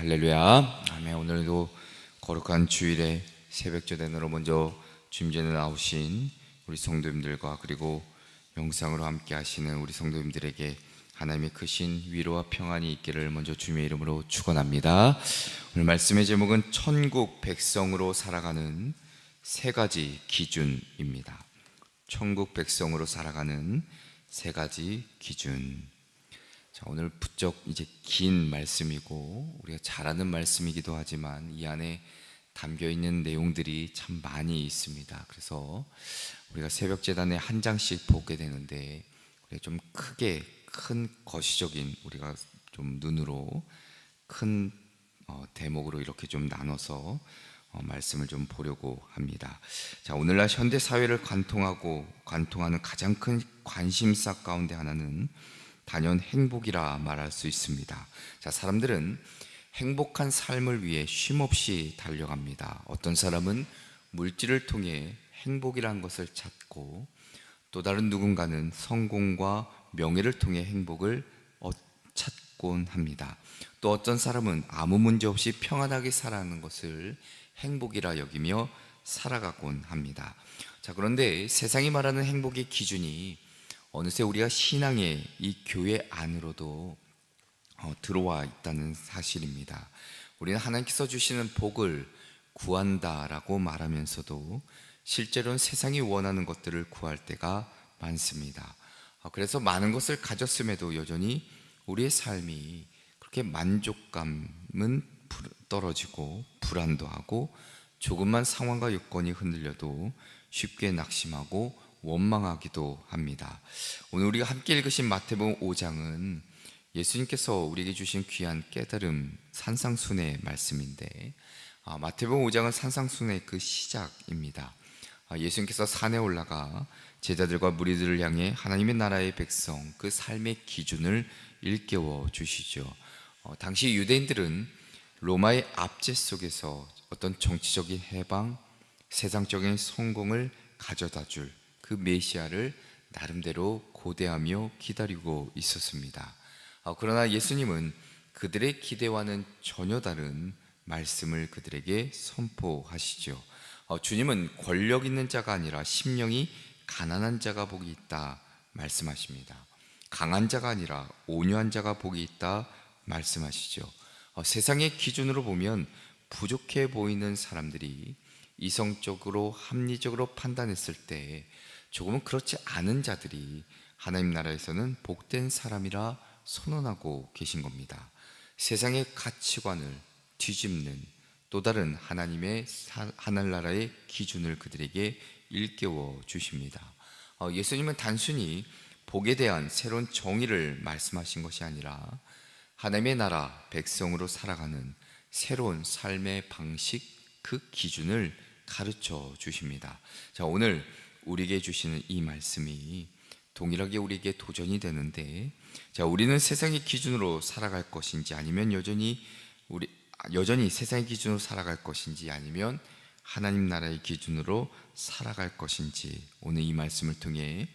할렐루야. 아멘. 오늘도 거룩한 주일에 새벽 제단으로 먼저 주임전에 나오신 우리 성도님들과 그리고 영상으로 함께 하시는 우리 성도님들에게 하나님의 크신 위로와 평안이 있기를 먼저 주님의 이름으로 축원합니다. 오늘 말씀의 제목은 천국 백성으로 살아가는 세 가지 기준입니다. 천국 백성으로 살아가는 세 가지 기준. 자, 오늘 부쩍 이제 긴 말씀이고 우리가 잘 아는 말씀이기도 하지만 이 안에 담겨 있는 내용들이 참 많이 있습니다. 그래서 우리가 새벽 제단에 한 장씩 보게 되는데 우리가 좀 크게 큰 거시적인 우리가 좀 눈으로 큰 대목으로 이렇게 좀 나눠서 말씀을 좀 보려고 합니다. 자, 오늘날 현대 사회를 관통하는 가장 큰 관심사 가운데 하나는 단연 행복이라 말할 수 있습니다. 자, 사람들은 행복한 삶을 위해 쉼없이 달려갑니다. 어떤 사람은 물질을 통해 행복이란 것을 찾고, 또 다른 누군가는 성공과 명예를 통해 행복을 찾곤 합니다. 또 어떤 사람은 아무 문제 없이 평안하게 살아가는 것을 행복이라 여기며 살아가곤 합니다. 자, 그런데 세상이 말하는 행복의 기준이 어느새 우리가 신앙의 이 교회 안으로도 들어와 있다는 사실입니다. 우리는 하나님께서 주시는 복을 구한다라고 말하면서도 실제로는 세상이 원하는 것들을 구할 때가 많습니다. 그래서 많은 것을 가졌음에도 여전히 우리의 삶이 그렇게 만족감은 떨어지고 불안도 하고, 조금만 상황과 여건이 흔들려도 쉽게 낙심하고 원망하기도 합니다. 오늘 우리가 함께 읽으신 마태복음 5장은 예수님께서 우리에게 주신 귀한 깨달음 산상순의 말씀인데, 마태복음 5장은 산상순의 그 시작입니다. 예수님께서 산에 올라가 제자들과 무리들을 향해 하나님의 나라의 백성, 그 삶의 기준을 일깨워 주시죠. 당시 유대인들은 로마의 압제 속에서 어떤 정치적인 해방, 세상적인 성공을 가져다 줄 그 메시아를 나름대로 고대하며 기다리고 있었습니다. 그러나 예수님은 그들의 기대와는 전혀 다른 말씀을 그들에게 선포하시죠. 주님은 권력 있는 자가 아니라 심령이 가난한 자가 복이 있다 말씀하십니다. 강한 자가 아니라 온유한 자가 복이 있다 말씀하시죠. 세상의 기준으로 보면 부족해 보이는 사람들이 이성적으로 합리적으로 판단했을 때 조금은 그렇지 않은 자들이 하나님 나라에서는 복된 사람이라 선언하고 계신 겁니다. 세상의 가치관을 뒤집는 또 다른 하나님의 하늘나라의 기준을 그들에게 일깨워 주십니다. 예수님은 단순히 복에 대한 새로운 정의를 말씀하신 것이 아니라 하나님의 나라 백성으로 살아가는 새로운 삶의 방식, 그 기준을 가르쳐 주십니다. 자, 오늘 우리에게 주시는 이 말씀이 동일하게 우리에게 도전이 되는데, 자, 우리는 세상의 기준으로 살아갈 것인지 아니면 여전히 세상의 기준으로 살아갈 것인지 아니면 하나님 나라의 기준으로 살아갈 것인지, 오늘 이 말씀을 통해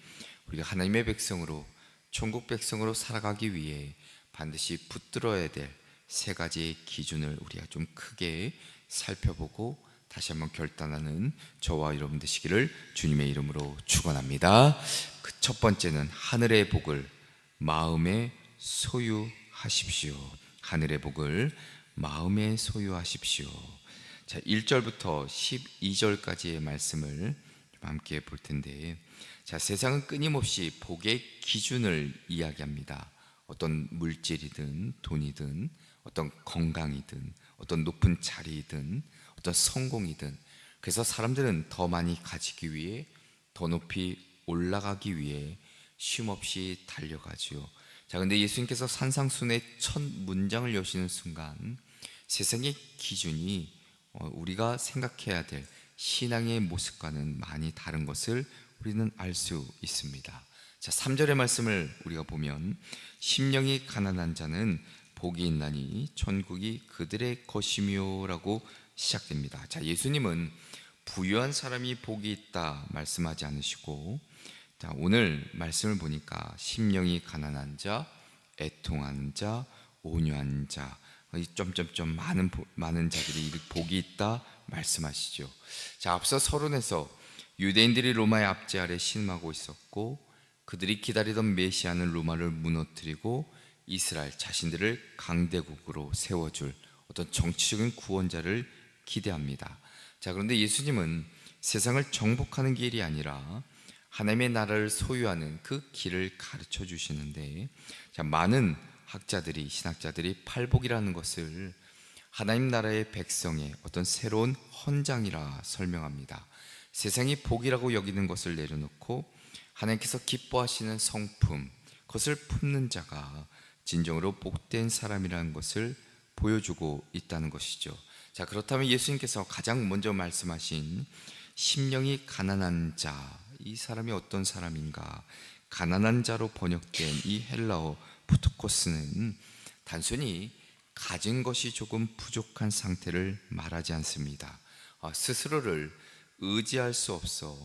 우리가 하나님의 백성으로, 천국 백성으로 살아가기 위해 반드시 붙들어야 될 세 가지의 기준을 우리가 좀 크게 살펴보고 다시 한번 결단하는 저와 여러분 되시기를 주님의 이름으로 축원합니다. 그 첫 번째는 하늘의 복을 마음에 소유하십시오. 하늘의 복을 마음에 소유하십시오. 자, 1절부터 12절까지의 말씀을 함께 볼 텐데, 자, 세상은 끊임없이 복의 기준을 이야기합니다. 어떤 물질이든 돈이든 어떤 건강이든 어떤 높은 자리이든 어떤 성공이든, 그래서 사람들은 더 많이 가지기 위해, 더 높이 올라가기 위해 쉼없이 달려가지요. 자, 근데 예수님께서 산상순의 첫 문장을 여시는 순간 세상의 기준이 우리가 생각해야 될 신앙의 모습과는 많이 다른 것을 우리는 알 수 있습니다. 자, 3절의 말씀을 우리가 보면 심령이 가난한 자는 복이 있나니 천국이 그들의 것이며 라고 시작됩니다. 자, 예수님은 부유한 사람이 복이 있다 말씀하지 않으시고, 자, 오늘 말씀을 보니까 심령이 가난한 자, 애통하는 자, 온유한 자, 이 점점점 많은 자들이 복이 있다 말씀하시죠. 자, 앞서 서론에서 유대인들이 로마의 압제 아래 신음하고 있었고 그들이 기다리던 메시아는 로마를 무너뜨리고 이스라엘 자신들을 강대국으로 세워줄 어떤 정치적인 구원자를 기대합니다. 자, 그런데 예수님은 세상을 정복하는 길이 아니라 하나님의 나라를 소유하는 그 길을 가르쳐 주시는데, 자, 많은 학자들이, 신학자들이 팔복이라는 것을 하나님 나라의 백성의 어떤 새로운 헌장이라 설명합니다. 세상이 복이라고 여기는 것을 내려놓고 하나님께서 기뻐하시는 성품, 그것을 품는 자가 진정으로 복된 사람이라는 것을 보여주고 있다는 것이죠. 자, 그렇다면 예수님께서 가장 먼저 말씀하신 심령이 가난한 자, 이 사람이 어떤 사람인가? 가난한 자로 번역된 이 헬라어 푸토코스는 단순히 가진 것이 조금 부족한 상태를 말하지 않습니다. 스스로를 의지할 수 없어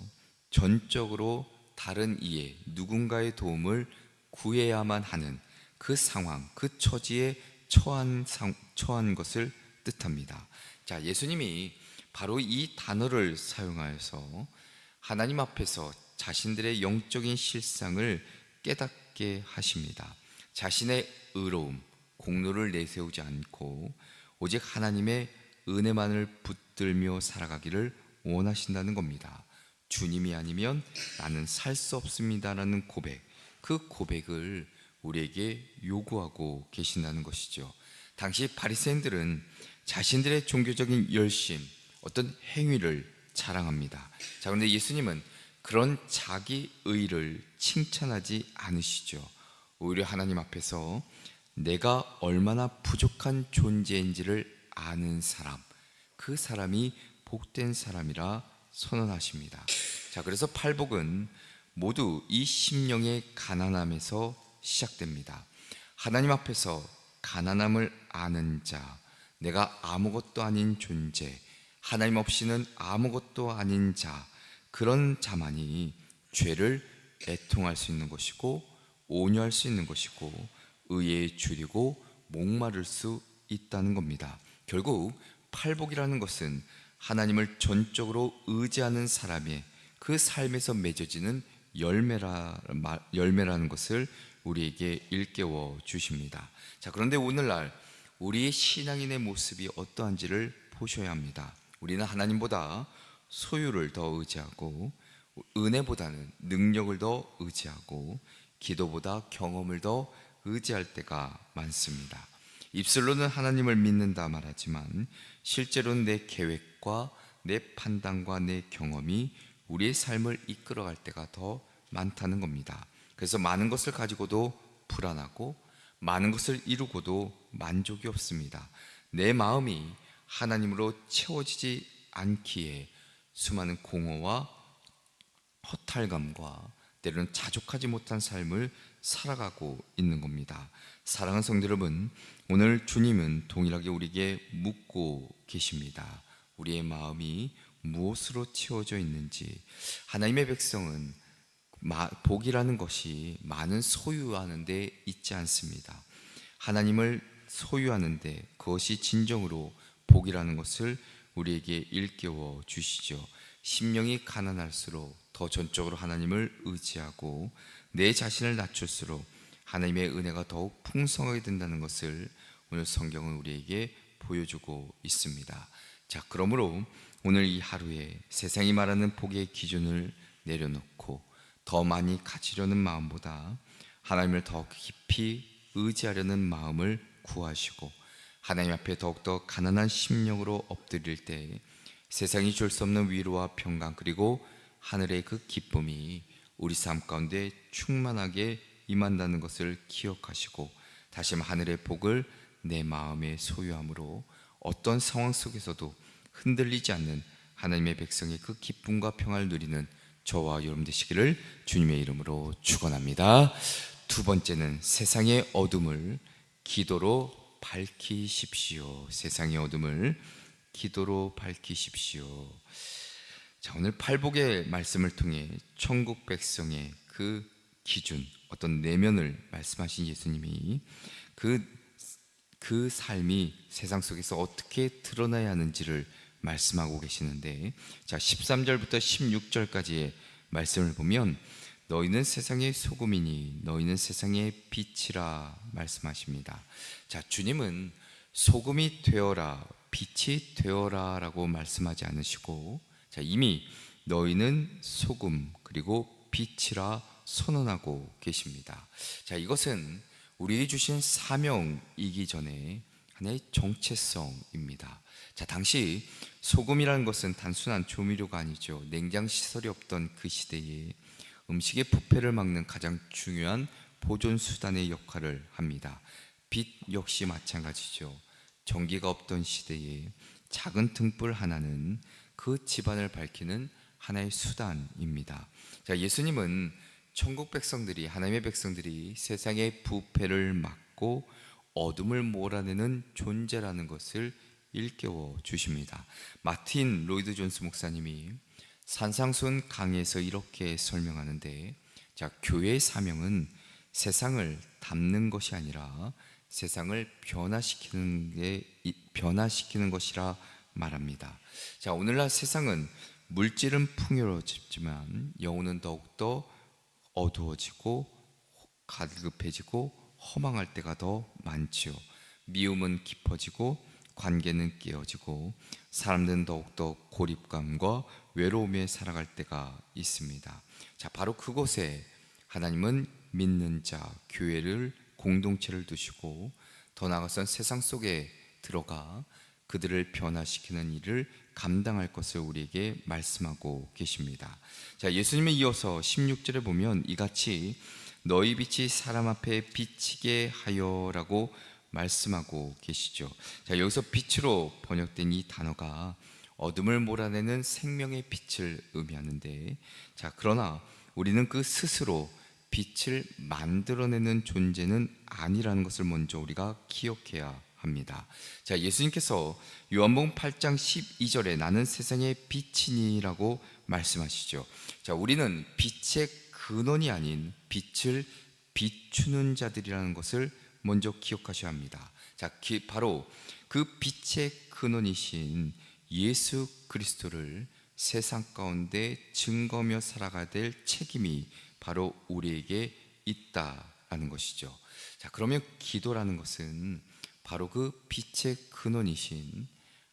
전적으로 다른 이의 누군가의 도움을 구해야만 하는 그 상황, 그 처지에 처한 것을 뜻합니다. 자, 예수님이 바로 이 단어를 사용하여서 하나님 앞에서 자신들의 영적인 실상을 깨닫게 하십니다. 자신의 의로움, 공로를 내세우지 않고 오직 하나님의 은혜만을 붙들며 살아가기를 원하신다는 겁니다. 주님이 아니면 나는 살 수 없습니다라는 고백, 그 고백을 우리에게 요구하고 계신다는 것이죠. 당시 바리새인들은 자신들의 종교적인 열심, 어떤 행위를 자랑합니다. 자, 그런데 예수님은 그런 자기 의를 칭찬하지 않으시죠. 오히려 하나님 앞에서 내가 얼마나 부족한 존재인지를 아는 사람, 그 사람이 복된 사람이라 선언하십니다. 자, 그래서 팔복은 모두 이 심령의 가난함에서 시작됩니다. 하나님 앞에서 가난함을 아는 자, 내가 아무것도 아닌 존재, 하나님 없이는 아무것도 아닌 자, 그런 자만이 죄를 애통할 수 있는 것이고 온유할 수 있는 것이고 의에 줄이고 목마를 수 있다는 겁니다. 결국 팔복이라는 것은 하나님을 전적으로 의지하는 사람의 그 삶에서 맺어지는 열매라는 것을 우리에게 일깨워 주십니다. 자, 그런데 오늘날 우리의 신앙인의 모습이 어떠한지를 보셔야 합니다. 우리는 하나님보다 소유를 더 의지하고 은혜보다는 능력을 더 의지하고 기도보다 경험을 더 의지할 때가 많습니다. 입술로는 하나님을 믿는다 말하지만 실제로는 내 계획과 내 판단과 내 경험이 우리의 삶을 이끌어갈 때가 더 많다는 겁니다. 그래서 많은 것을 가지고도 불안하고 많은 것을 이루고도 만족이 없습니다. 내 마음이 하나님으로 채워지지 않기에 수많은 공허와 허탈감과 때로는 자족하지 못한 삶을 살아가고 있는 겁니다. 사랑하는 성도 여러분, 오늘 주님은 동일하게 우리에게 묻고 계십니다. 우리의 마음이 무엇으로 채워져 있는지. 하나님의 백성은 복이라는 것이 많은 소유하는 데 있지 않습니다. 하나님을 소유하는데 그것이 진정으로 복이라는 것을 우리에게 일깨워 주시죠. 심령이 가난할수록 더 전적으로 하나님을 의지하고 내 자신을 낮출수록 하나님의 은혜가 더욱 풍성하게 된다는 것을 오늘 성경은 우리에게 보여주고 있습니다. 자, 그러므로 오늘 이 하루에 세상이 말하는 복의 기준을 내려놓고 더 많이 가지려는 마음보다 하나님을 더 깊이 의지하려는 마음을 구하시고 하나님 앞에 더욱더 가난한 심령으로 엎드릴 때 세상이 줄 수 없는 위로와 평강 그리고 하늘의 그 기쁨이 우리 삶 가운데 충만하게 임한다는 것을 기억하시고 다시 한번 하늘의 복을 내 마음에 소유함으로 어떤 상황 속에서도 흔들리지 않는 하나님의 백성의 그 기쁨과 평안을 누리는 저와 여러분 되시기를 주님의 이름으로 축원합니다. 두 번째는 세상의 어둠을 기도로 밝히십시오. 세상의 어둠을 기도로 밝히십시오. 자, 오늘 팔복의 말씀을 통해 천국 백성의 그 기준, 어떤 내면을 말씀하신 예수님이 그 그 삶이 세상 속에서 어떻게 드러나야 하는지를 말씀하고 계시는데, 자 13절부터 16절까지의 말씀을 보면 너희는 세상의 소금이니 너희는 세상의 빛이라 말씀하십니다. 자, 주님은 소금이 되어라, 빛이 되어라 라고 말씀하지 않으시고, 자 이미 너희는 소금 그리고 빛이라 선언하고 계십니다. 자, 이것은 우리에게 주신 사명이기 전에 하나의 정체성입니다. 자, 당시 소금이라는 것은 단순한 조미료가 아니죠. 냉장 시설이 없던 그 시대에 음식의 부패를 막는 가장 중요한 보존 수단의 역할을 합니다. 빛 역시 마찬가지죠. 전기가 없던 시대에 작은 등불 하나는 그 집안을 밝히는 하나의 수단입니다. 자, 예수님은 천국 백성들이, 하나님의 백성들이 세상의 부패를 막고 어둠을 몰아내는 존재라는 것을 일깨워 주십니다. 마틴 로이드 존스 목사님이 산상수훈 강의에서 이렇게 설명하는데, 자, 교회의 사명은 세상을 담는 것이 아니라 세상을 변화시키는 것이라 말합니다. 자, 오늘날 세상은 물질은 풍요로워지지만 영혼은 더욱더 어두워지고 가급해지고 허망할 때가 더 많지요. 미움은 깊어지고 관계는 깨어지고 사람들은 더욱더 고립감과 외로움에 살아갈 때가 있습니다. 자, 바로 그곳에 하나님은 믿는 자, 교회를, 공동체를 두시고 더 나아가선 세상 속에 들어가 그들을 변화시키는 일을 감당할 것을 우리에게 말씀하고 계십니다. 자, 예수님에 이어서 16절에 보면 이같이 너희 빛이 사람 앞에 비치게 하여라고 말씀하고 계시죠. 자, 여기서 빛으로 번역된 이 단어가 어둠을 몰아내는 생명의 빛을 의미하는데, 자, 그러나 우리는 그 스스로 빛을 만들어내는 존재는 아니라는 것을 먼저 우리가 기억해야 합니다. 자, 예수님께서 요한복음 8장 12절에 나는 세상의 빛이니라고 말씀하시죠. 자, 우리는 빛의 근원이 아닌 빛을 비추는 자들이라는 것을 먼저 기억하셔야 합니다. 자, 바로 그 빛의 근원이신 예수 그리스도를 세상 가운데 증거하며 살아가야 될 책임이 바로 우리에게 있다라는 것이죠. 자, 그러면 기도라는 것은 바로 그 빛의 근원이신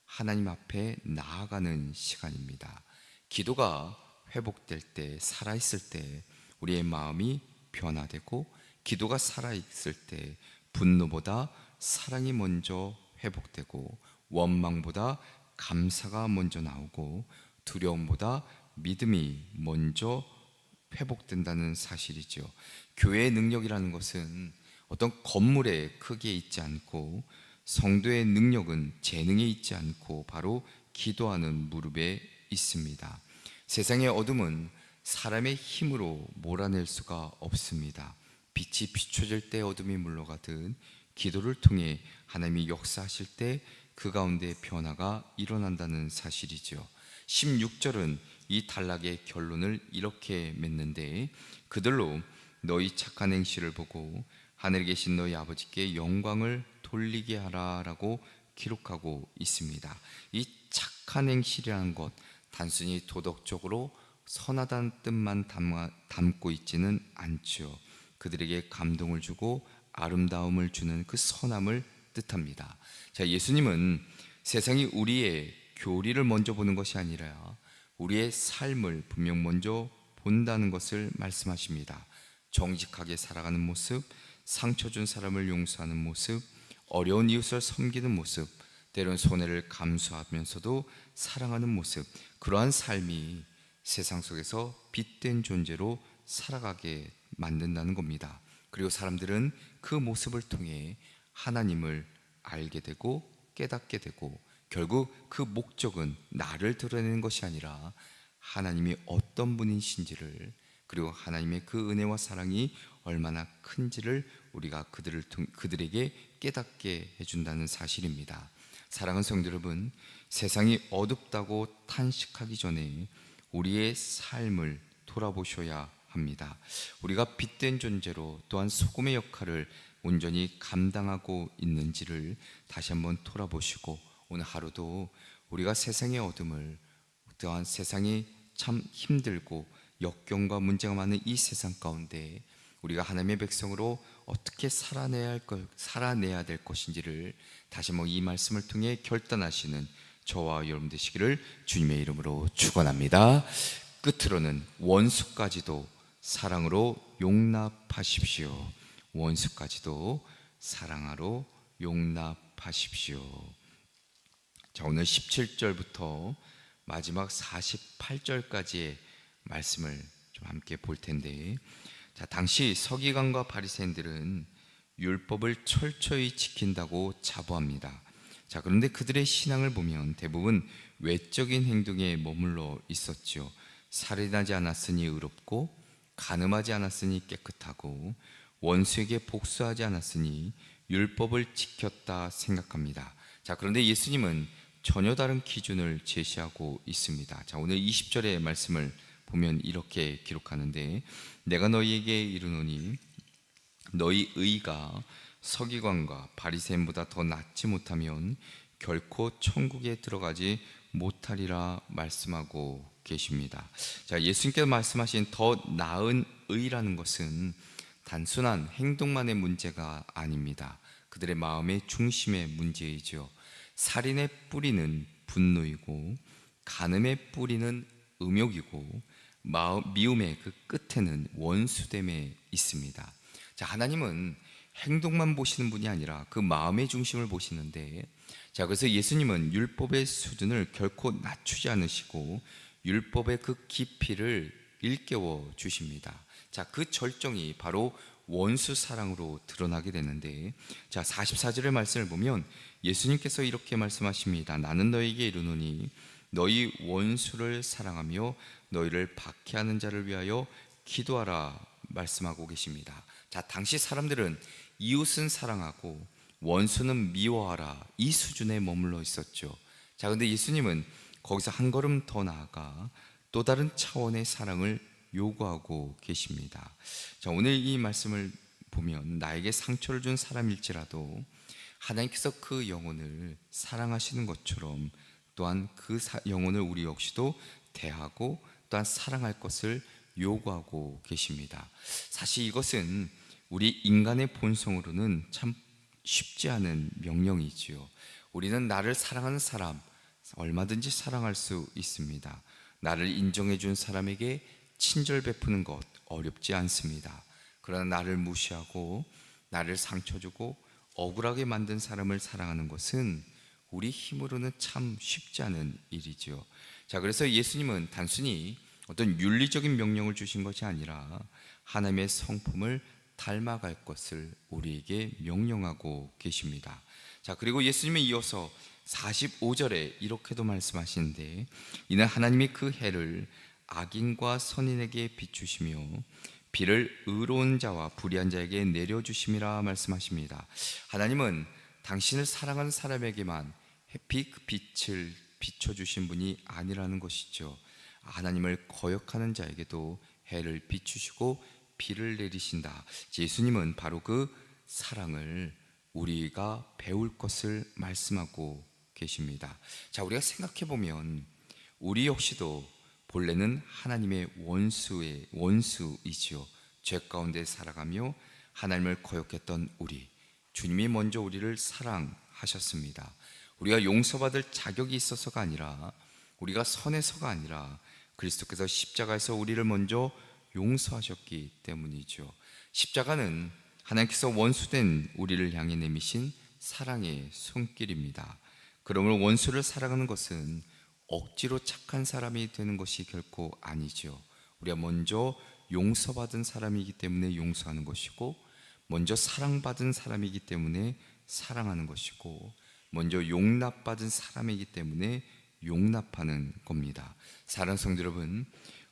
하나님 앞에 나아가는 시간입니다. 기도가 회복될 때, 살아있을 때 우리의 마음이 변화되고, 기도가 살아있을 때 분노보다 사랑이 먼저 회복되고, 원망보다 감사가 먼저 나오고, 두려움보다 믿음이 먼저 회복된다는 사실이죠. 교회의 능력이라는 것은 어떤 건물의 크기에 있지 않고, 성도의 능력은 재능에 있지 않고 바로 기도하는 무릎에 있습니다. 세상의 어둠은 사람의 힘으로 몰아낼 수가 없습니다. 빛이 비춰질 때 어둠이 물러가듯 기도를 통해 하나님이 역사하실 때 그 가운데 변화가 일어난다는 사실이죠. 16절은 이 단락의 결론을 이렇게 맺는데, 그들로 너희 착한 행실을 보고 하늘에 계신 너희 아버지께 영광을 돌리게 하라 라고 기록하고 있습니다. 이 착한 행실이라는 것, 단순히 도덕적으로 선하다는 뜻만 담고 있지는 않죠. 그들에게 감동을 주고 아름다움을 주는 그 선함을 뜻합니다. 자, 예수님은 세상이 우리의 교리를 먼저 보는 것이 아니라 우리의 삶을 분명 먼저 본다는 것을 말씀하십니다. 정직하게 살아가는 모습, 상처 준 사람을 용서하는 모습, 어려운 이웃을 섬기는 모습, 때론 손해를 감수하면서도 사랑하는 모습, 그러한 삶이 세상 속에서 빛된 존재로 살아가게 만든다는 겁니다. 그리고 사람들은 그 모습을 통해 하나님을 알게 되고 깨닫게 되고, 결국 그 목적은 나를 드러내는 것이 아니라 하나님이 어떤 분이신지를, 그리고 하나님의 그 은혜와 사랑이 얼마나 큰지를 우리가 그들에게 깨닫게 해준다는 사실입니다. 사랑하는 성도 여러분, 세상이 어둡다고 탄식하기 전에 우리의 삶을 돌아보셔야 합니다. 우리가 빛된 존재로, 또한 소금의 역할을 온전히 감당하고 있는지를 다시 한번 돌아보시고, 오늘 하루도 우리가 세상의 어둠을, 또한 세상이 참 힘들고 역경과 문제가 많은 이 세상 가운데 우리가 하나님의 백성으로 어떻게 살아내야 될 것인지를 다시 한번 이 말씀을 통해 결단하시는 저와 여러분 되시기를 주님의 이름으로 축원합니다. 끝으로는 원수까지도 사랑으로 용납하십시오. 원수까지도 사랑으로 용납하십시오. 자, 오늘 17절부터 마지막 48절까지의 말씀을 좀 함께 볼 텐데, 자, 당시 서기관과 바리새인들은 율법을 철저히 지킨다고 자부합니다. 자, 그런데 그들의 신앙을 보면 대부분 외적인 행동에 머물러 있었죠. 살인하지 않았으니 의롭고, 간음하지 않았으니 깨끗하고, 원수에게 복수하지 않았으니 율법을 지켰다 생각합니다. 자, 그런데 예수님은 전혀 다른 기준을 제시하고 있습니다. 자, 오늘 20절의 말씀을 보면 이렇게 기록하는데, 내가 너희에게 이르노니 너희 의가 서기관과 바리새인보다 더 낫지 못하면 결코 천국에 들어가지 못하리라 말씀하고 계십니다. 자, 예수님께서 말씀하신 더 나은 의라는 것은 단순한 행동만의 문제가 아닙니다. 그들의 마음의 중심의 문제이죠. 살인의 뿌리는 분노이고, 간음의 뿌리는 음욕이고, 미움의 그 끝에는 원수됨에 있습니다. 자, 하나님은 행동만 보시는 분이 아니라 그 마음의 중심을 보시는데, 자, 그래서 예수님은 율법의 수준을 결코 낮추지 않으시고 율법의 그 깊이를 일깨워 주십니다. 자, 그 절정이 바로 원수 사랑으로 드러나게 되는데, 자, 44절의 말씀을 보면 예수님께서 이렇게 말씀하십니다. 나는 너희에게 이르노니 너희 원수를 사랑하며 너희를 박해하는 자를 위하여 기도하라 말씀하고 계십니다. 자, 당시 사람들은 이웃은 사랑하고 원수는 미워하라, 이 수준에 머물러 있었죠. 자, 근데 예수님은 거기서 한 걸음 더 나아가 또 다른 차원의 사랑을 요구하고 계십니다. 자, 오늘 이 말씀을 보면 나에게 상처를 준 사람일지라도 하나님께서 그 영혼을 사랑하시는 것처럼 또한 그 영혼을 우리 역시도 대하고 또한 사랑할 것을 요구하고 계십니다. 사실 이것은 우리 인간의 본성으로는 참 쉽지 않은 명령이지요. 우리는 나를 사랑하는 사람 얼마든지 사랑할 수 있습니다. 나를 인정해 준 사람에게 친절 베푸는 것 어렵지 않습니다. 그러나 나를 무시하고 나를 상처 주고 억울하게 만든 사람을 사랑하는 것은 우리 힘으로는 참 쉽지 않은 일이죠. 자, 그래서 예수님은 단순히 어떤 윤리적인 명령을 주신 것이 아니라 하나님의 성품을 닮아갈 것을 우리에게 명령하고 계십니다. 자, 그리고 예수님은 이어서 45절에 이렇게도 말씀하시는데, 이는 하나님이 그 해를 악인과 선인에게 비추시며 비를 의로운 자와 불의한 자에게 내려주심이라 말씀하십니다. 하나님은 당신을 사랑하는 사람에게만 햇빛 그 빛을 비춰주신 분이 아니라는 것이죠. 하나님을 거역하는 자에게도 해를 비추시고 비를 내리신다. 예수님은 바로 그 사랑을 우리가 배울 것을 말씀하고 계십니다. 자, 우리가 생각해 보면 우리 역시도 본래는 하나님의 원수이지요. 죄 가운데 살아가며 하나님을 거역했던 우리, 주님이 먼저 우리를 사랑하셨습니다. 우리가 용서받을 자격이 있어서가 아니라, 우리가 선해서가 아니라 그리스도께서 십자가에서 우리를 먼저 용서하셨기 때문이죠. 십자가는 하나님께서 원수된 우리를 향해 내미신 사랑의 손길입니다. 그러므로 원수를 사랑하는 것은 억지로 착한 사람이 되는 것이 결코 아니죠. 우리가 먼저 용서받은 사람이기 때문에 용서하는 것이고, 먼저 사랑받은 사람이기 때문에 사랑하는 것이고, 먼저 용납받은 사람이기 때문에 용납하는 겁니다. 사랑하는 성도 여러분,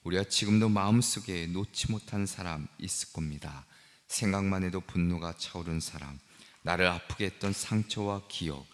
우리가 지금도 마음속에 놓지 못하는 사람 있을 겁니다. 생각만 해도 분노가 차오르는 사람, 나를 아프게 했던 상처와 기억,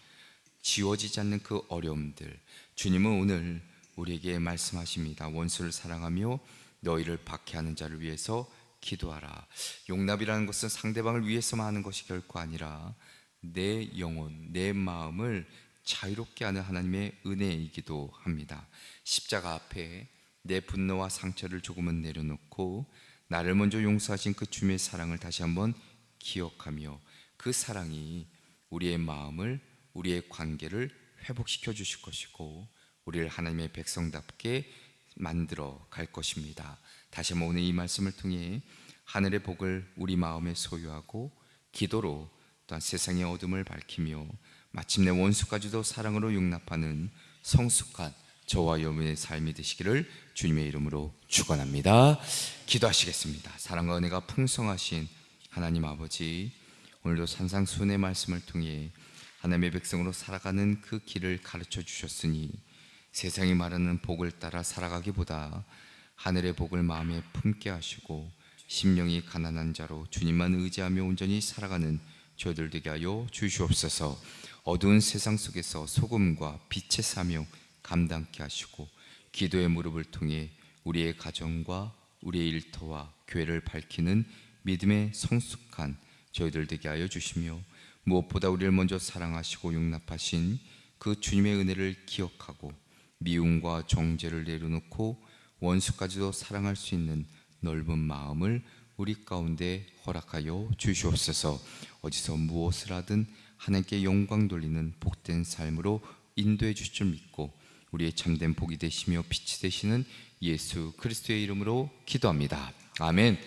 지워지지 않는 그 어려움들, 주님은 오늘 우리에게 말씀하십니다. 원수를 사랑하며 너희를 박해하는 자를 위해서 기도하라. 용납이라는 것은 상대방을 위해서만 하는 것이 결코 아니라 내 영혼, 내 마음을 자유롭게 하는 하나님의 은혜이기도 합니다. 십자가 앞에 내 분노와 상처를 조금은 내려놓고 나를 먼저 용서하신 그 주님의 사랑을 다시 한번 기억하며 그 사랑이 우리의 마음을, 우리의 관계를 회복시켜 주실 것이고 우리를 하나님의 백성답게 만들어 갈 것입니다. 다시 한번 오늘 이 말씀을 통해 하늘의 복을 우리 마음에 소유하고 기도로 또한 세상의 어둠을 밝히며 마침내 원수까지도 사랑으로 용납하는 성숙한 저와 여러분의 삶이 되시기를 주님의 이름으로 축원합니다. 기도하시겠습니다. 사랑과 은혜가 풍성하신 하나님 아버지, 오늘도 산상수훈의 말씀을 통해 하나님의 백성으로 살아가는 그 길을 가르쳐 주셨으니 세상이 말하는 복을 따라 살아가기보다 하늘의 복을 마음에 품게 하시고 심령이 가난한 자로 주님만 의지하며 온전히 살아가는 저희들 되게 하여 주시옵소서. 어두운 세상 속에서 소금과 빛의 사명 감당케 하시고 기도의 무릎을 통해 우리의 가정과 우리의 일터와 교회를 밝히는 믿음의 성숙한 저희들 되게 하여 주시며 무엇보다 우리를 먼저 사랑하시고 용납하신 그 주님의 은혜를 기억하고 미움과 정죄를 내려놓고 원수까지도 사랑할 수 있는 넓은 마음을 우리 가운데 허락하여 주시옵소서. 어디서 무엇을 하든 하나님께 영광 돌리는 복된 삶으로 인도해 주실 줄 믿고 우리의 참된 복이 되시며 빛이 되시는 예수 그리스도의 이름으로 기도합니다. 아멘.